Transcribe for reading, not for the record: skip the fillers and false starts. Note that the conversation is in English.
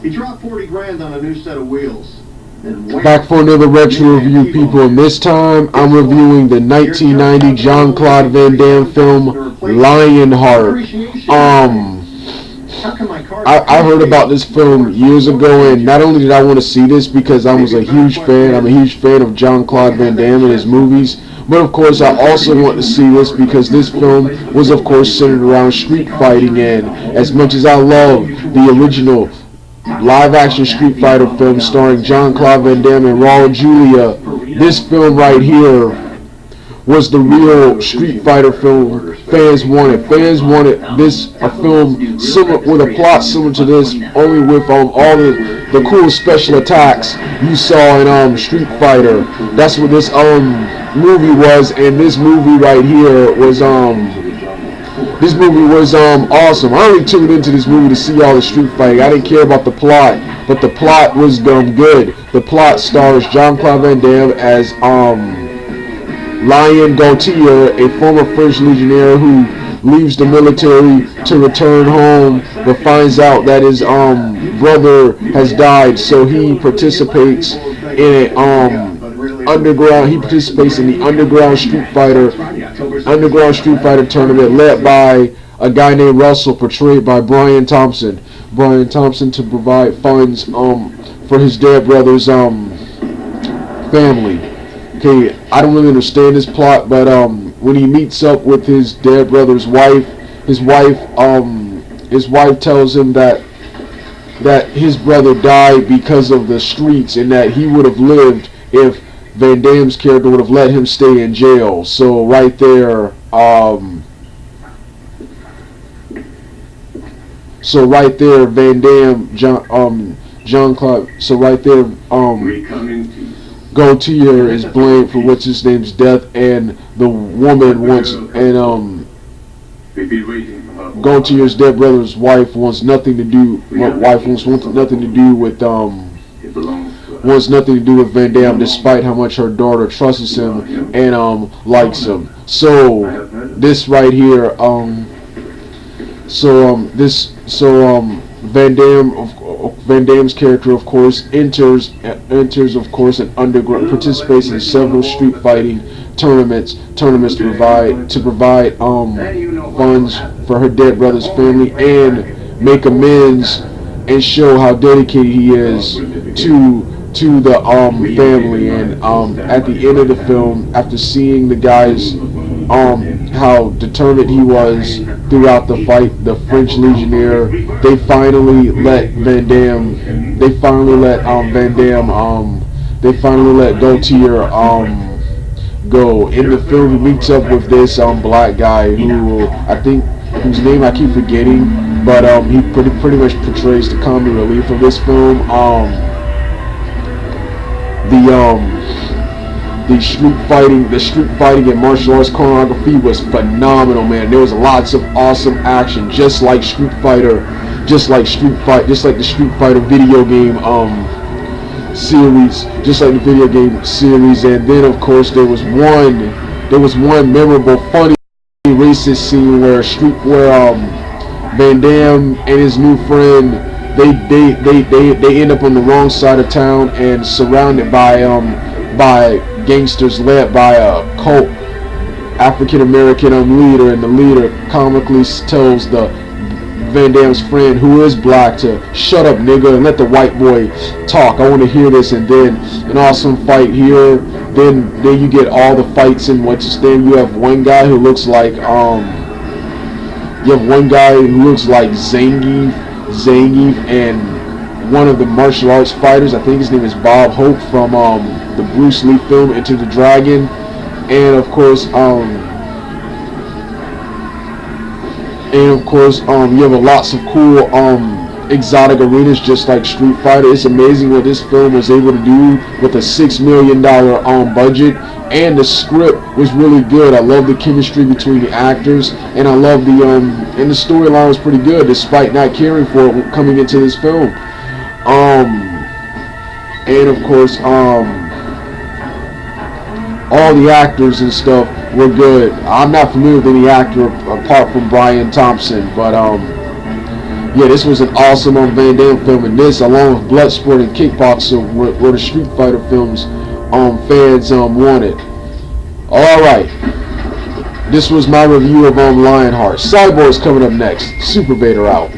He dropped 40 grand on a new set of wheels. Back for another retro review, people, and this time I'm reviewing the 1990 Jean-Claude Van Damme film Lionheart. I heard about this film years ago, and not only did I want to see this because I was a huge fan, I'm a huge fan of Jean-Claude Van Damme and his movies, but of course I also want to see this because this film was of course centered around street fighting, and as much as I love the original live-action Street Fighter film starring Jean-Claude Van Damme and Raul Julia, this film right here was the real Street Fighter film fans wanted. Fans wanted this, a film similar, with a plot similar to this, only with all the cool special attacks you saw in Street Fighter. That's what this movie was, and this movie right here was awesome. I only tuned into this movie to see all the street fighting. I didn't care about the plot, but the plot was good. The plot stars Jean-Claude Van Damme as Lion Gautier, a former French legionnaire who leaves the military to return home, but finds out that his brother has died. So he participates in He participates in the underground Street Fighter tournament led by a guy named Russell, portrayed by Brian Thompson. Brian Thompson to provide funds for his dead brother's family. Okay, I don't really understand this plot, but when he meets up with his dead brother's wife, his wife tells him that his brother died because of the streets, and that he would have lived if Van Damme's character would have let him stay in jail. So right there, Van Damme, Jean-Claude. So right there, Gautier is blamed for what's his name's death, and the woman wants, and Gautier's dead brother's wife wants nothing to do. Wants nothing to do with Van Damme, despite how much her daughter trusts him and likes him. So this right here, Van Damme's character, of course, enters of course an underground, participates in several street fighting tournaments to provide funds for her dead brother's family and make amends and show how dedicated he is to the family. And at the end of the film, after seeing the guys how determined he was throughout the fight, the French legionnaire, they finally let Gautier go. In the film, he meets up with this black guy whose name I keep forgetting, but he pretty much portrays the comic relief of this film. The street fighting and martial arts choreography was phenomenal, man. There was lots of awesome action, just like the Street Fighter video game series, And then of course there was one memorable, funny, racist scene where Van Damme and his new friend, they end up on the wrong side of town and surrounded by gangsters led by a cult African American leader, and the leader comically tells the Van Damme's friend, who is black, to shut up, nigga, and let the white boy talk. I want to hear this. And then an awesome fight here. Then you get all the fights in what's his name. You have one guy who looks like Zangief, and one of the martial arts fighters, I think his name is Bob Hope, from the Bruce Lee film Enter the Dragon. And of course you have lots of cool exotic arenas, just like Street Fighter. It's amazing what this film was able to do with a $6 million budget, and the script was really good. I love the chemistry between the actors, and I love and the storyline was pretty good, despite not caring for it coming into this film. And of course, all the actors and stuff were good. I'm not familiar with any actor apart from Brian Thompson, but yeah, this was an awesome Van Damme film, and this, along with Bloodsport and Kickboxer, were the Street Fighter films fans wanted. Alright, this was my review of Lionheart. Cyborg's coming up next. Super Vader out.